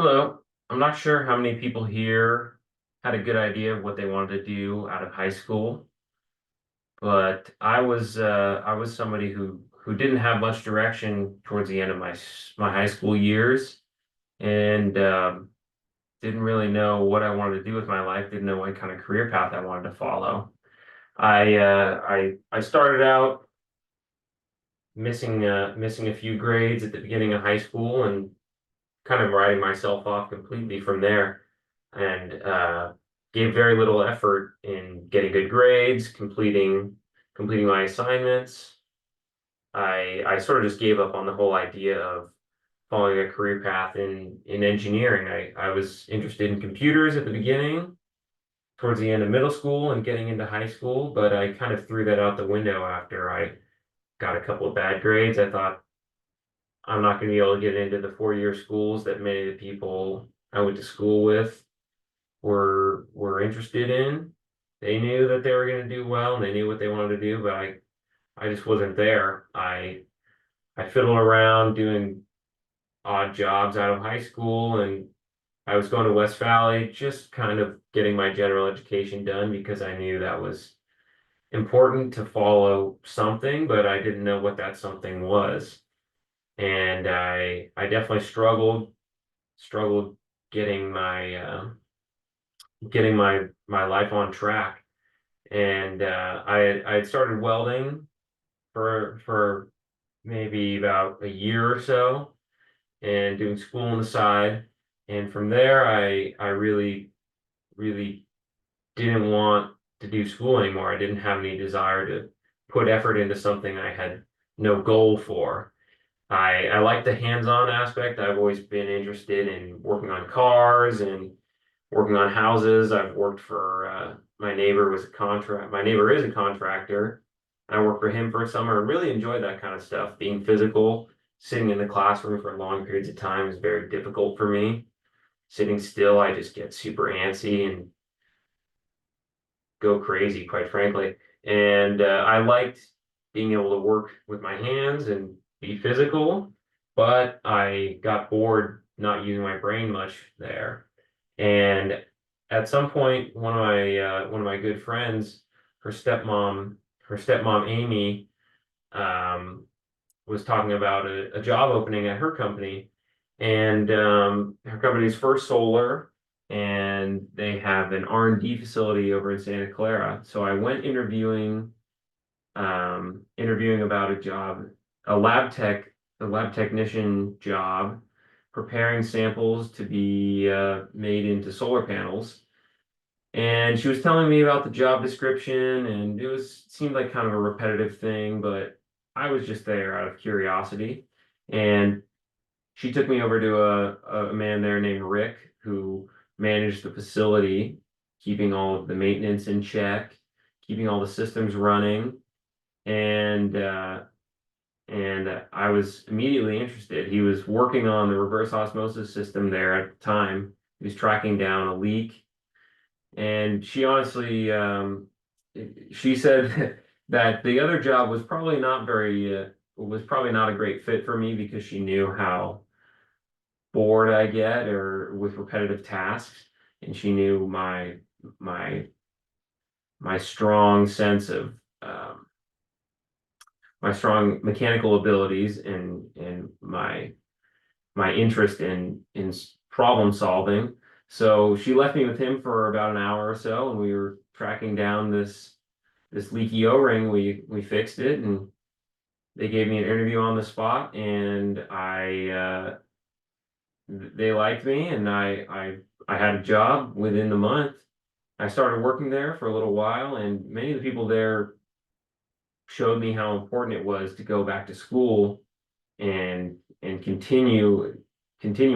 Hello. I'm not sure how many people here had a good idea of what they wanted to do out of high school, but I was somebody who didn't have much direction towards the end of my high school years, and didn't really know what I wanted to do with my life. Didn't know what kind of career path I wanted to follow. I started out missing a few grades at the beginning of high school and kind of writing myself off completely from there, and gave very little effort in getting good grades, completing my assignments. I sort of just gave up on the whole idea of following a career path in engineering. I was interested in computers at the beginning, towards the end of middle school and getting into high school, but I kind of threw that out the window after I got a couple of bad grades. I thought I'm not going to be able to get into the 4-year schools that many of the people I went to school with were interested in. They knew that they were going to do well and they knew what they wanted to do, but I just wasn't there. I fiddled around doing odd jobs out of high school, and I was going to West Valley, just kind of getting my general education done because I knew that was important to follow something, but I didn't know what that something was. And I definitely struggled getting my life on track. And I had started welding for maybe about a year or so, and doing school on the side. And from there, I really didn't want to do school anymore. I didn't have any desire to put effort into something I had no goal for. I like the hands-on aspect. I've always been interested in working on cars and working on houses. I've worked for my neighbor is a contractor. I worked for him for a summer and really enjoyed that kind of stuff. Being physical, sitting in the classroom for long periods of time is very difficult for me. Sitting still, I just get super antsy and go crazy, quite frankly. And I liked being able to work with my hands and be physical, but I got bored not using my brain much there. And at some point, one of my good friends, her stepmom, her stepmom Amy, um, was talking about a job opening at her company, and her company's First Solar, and they have an R&D facility over in Santa Clara. So I went interviewing about a job, a a lab technician job, preparing samples to be made into solar panels. And she was telling me about the job description, and seemed like kind of a repetitive thing, but I was just there out of curiosity. And she took me over to a man there named Rick, who managed the facility, keeping all of the maintenance in check, keeping all the systems running. And I was immediately interested. He was working on the reverse osmosis system there at the time. He was tracking down a leak, and she said that the other job was probably not a great fit for me because she knew how bored I get or with repetitive tasks, and she knew my my strong sense of my strong mechanical abilities and my interest in problem solving. So she left me with him for about an hour or so, and we were tracking down this leaky O-ring. We fixed it, and they gave me an interview on the spot, and I they liked me, and I had a job within the month. I started working there for a little while, and many of the people there showed me how important it was to go back to school and continue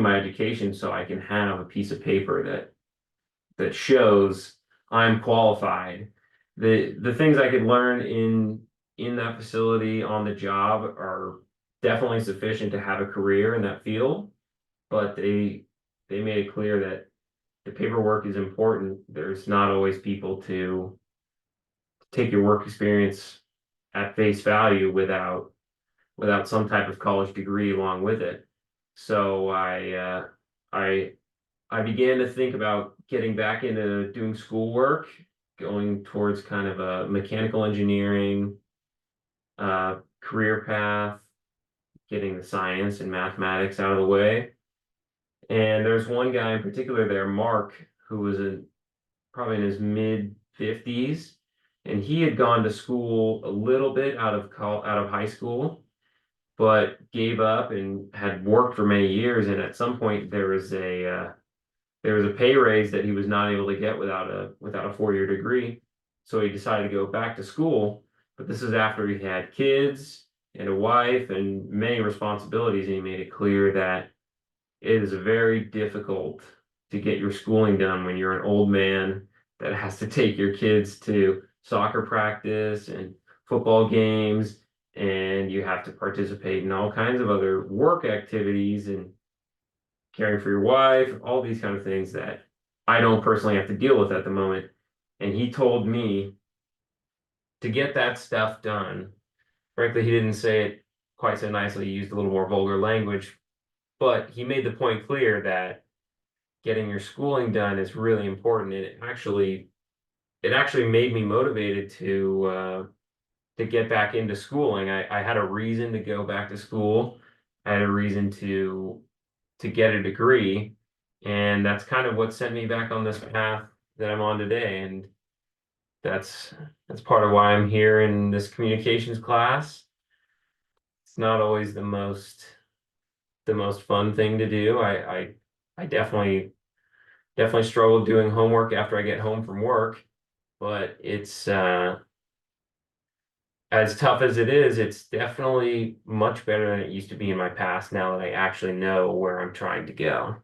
my education so I can have a piece of paper that shows I'm qualified. The things I could learn in that facility on the job are definitely sufficient to have a career in that field, but they made it clear that the paperwork is important. There's not always people to take your work experience at face value without some type of college degree along with it. So I I began to think about getting back into doing schoolwork, going towards kind of a mechanical engineering career path, getting the science and mathematics out of the way. And there's one guy in particular there, Mark, who was probably in his mid 50s, and he had gone to school a little bit out of high school, but gave up and had worked for many years. And at some point, there was a pay raise that he was not able to get without a 4-year degree. So he decided to go back to school. But this is after he had kids and a wife and many responsibilities, and he made it clear that it is very difficult to get your schooling done when you're an old man that has to take your kids to soccer practice and football games, and you have to participate in all kinds of other work activities and caring for your wife, all these kind of things that I don't personally have to deal with at the moment. And he told me to get that stuff done. Frankly, he didn't say it quite so nicely. He used a little more vulgar language, but he made the point clear that getting your schooling done is really important. And it actually made me motivated to get back into schooling. I had a reason to go back to school. I had a reason to get a degree, and that's kind of what sent me back on this path that I'm on today. And that's that's part of why I'm here in this communications class. It's not always the most fun thing to do. I definitely struggle doing homework after I get home from work, but it's as tough as it is, it's definitely much better than it used to be in my past now that I actually know where I'm trying to go.